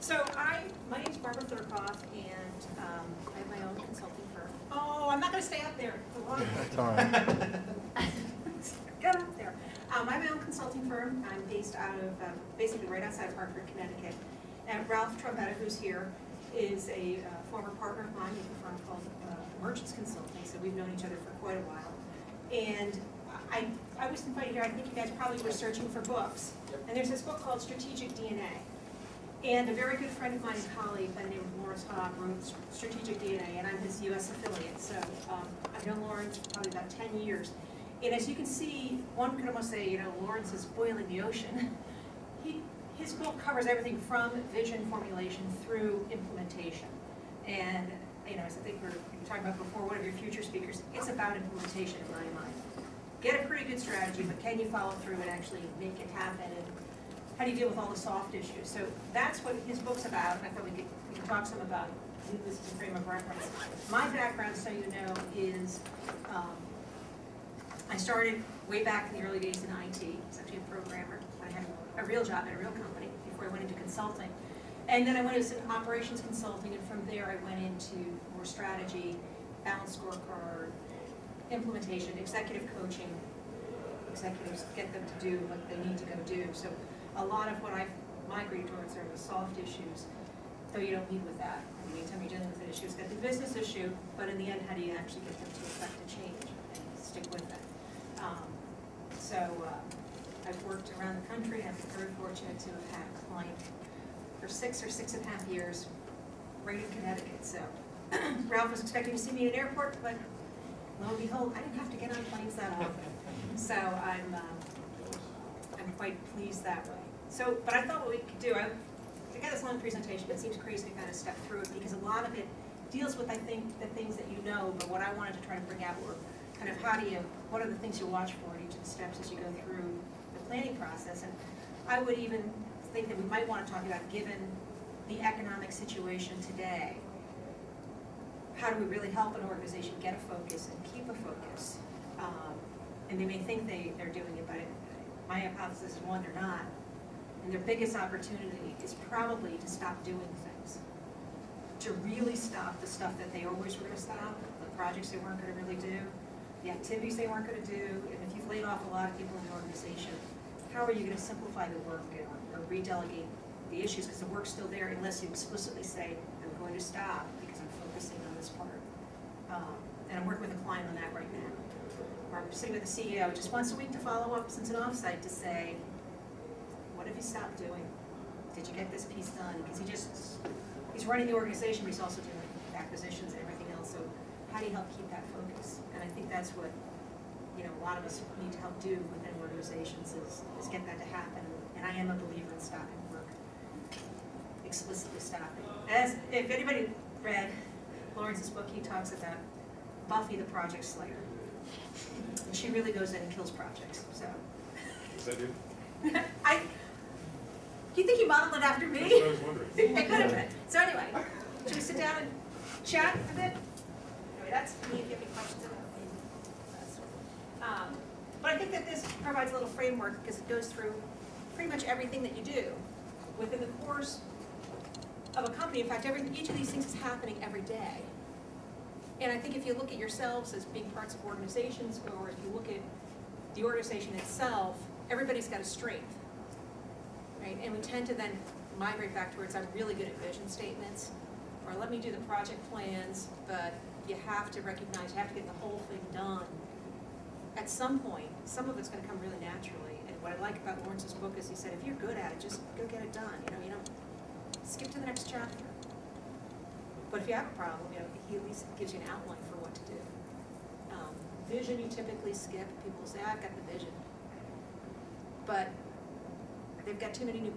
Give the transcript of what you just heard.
My name's Barbara Theurkauf, and I have my own consulting firm. Oh, I'm not going to stay up there for long. That's all right. Get up there. I have my own consulting firm. I'm based out of, basically right outside of Hartford, Connecticut. And Ralph Trombetta, who's here, is a former partner of mine with a firm called Merchants Consulting, so we've known each other for quite a while. And I was invited here, I think you guys probably were searching for books. And there's this book called Strategic DNA. And a very good friend of mine and colleague by the name of Lawrence Hobbs wrote Strategic DNA, and I'm his US affiliate. So I've known Lawrence for probably about 10 years. And as you can see, one could almost say, Lawrence is boiling the ocean. His book covers everything from vision formulation through implementation. And as I think we were talking about before, one of your future speakers, it's about implementation in my mind. Get a pretty good strategy, but can you follow through and actually make it happen? And how do you deal with all the soft issues? So that's what his book's about. I thought we could talk some about this as a frame of reference. My background, so you know, is I started way back in the early days in IT. I was actually a programmer. I had a real job at a real company before I went into consulting. And then I went into operations consulting, and from there I went into more strategy, balanced scorecard, implementation, executive coaching. Executives, get them to do what they need to go do. So a lot of what I've migrated towards are the soft issues, though you don't lead with that. Anytime you're dealing with an issue, it's got the business issue, but in the end, how do you actually get them to affect a change and stick with it? I've worked around the country, and I've been very fortunate to have had a client for 6 or 6.5 years right in Connecticut. So Ralph was expecting to see me at an airport, but lo and behold, I didn't have to get on planes that often. So I'm quite pleased that way. So, but I thought what we could do, I got this long presentation, but it seems crazy to kind of step through it because a lot of it deals with, I think, the things that you know, but what I wanted to try to bring out were kind of what are the things you watch for in each of the steps as you go through the planning process. And I would even think that we might want to talk about, given the economic situation today, how do we really help an organization get a focus and keep a focus? And they may think they're doing it, but my hypothesis is, one, they're not. And their biggest opportunity is probably to stop doing things. To really stop the stuff that they always were going to stop, the projects they weren't going to really do, the activities they weren't going to do. And if you've laid off a lot of people in the organization, how are you going to simplify the work or redelegate the issues? Because the work's still there unless you explicitly say, I'm going to stop because I'm focusing on this part. And I'm working with a client on that right now. Or I'm sitting with the CEO just once a week to follow up since an offsite to say, what have you stopped doing? Did you get this piece done? Because he's running the organization, but he's also doing acquisitions and everything else. So how do you help keep that focus? And I think that's what a lot of us need to help do within organizations is get that to happen. And I am a believer in stopping work, explicitly stopping. As if anybody read Lawrence's book, he talks about Buffy the Project Slayer. And she really goes in and kills projects. So. Is that you? You think you modeled it after me? That's what I was wondering. It could have been. So anyway, should we sit down and chat a bit? Anyway, that's me if you have any questions about me. But I think that this provides a little framework because it goes through pretty much everything that you do within the course of a company. In fact, each of these things is happening every day. And I think if you look at yourselves as being parts of organizations, or if you look at the organization itself, everybody's got a strength, right? And we tend to then migrate back towards, I'm really good at vision statements, or let me do the project plans, but you have to recognize, you have to get the whole thing done. At some point, some of it's going to come really naturally. And what I like about Lawrence's book is he said, if you're good at it, just go get it done. You don't skip to the next chapter. But if you have a problem, he at least gives you an outline for what to do. Vision you typically skip. People say, I've got the vision. But they've got too many new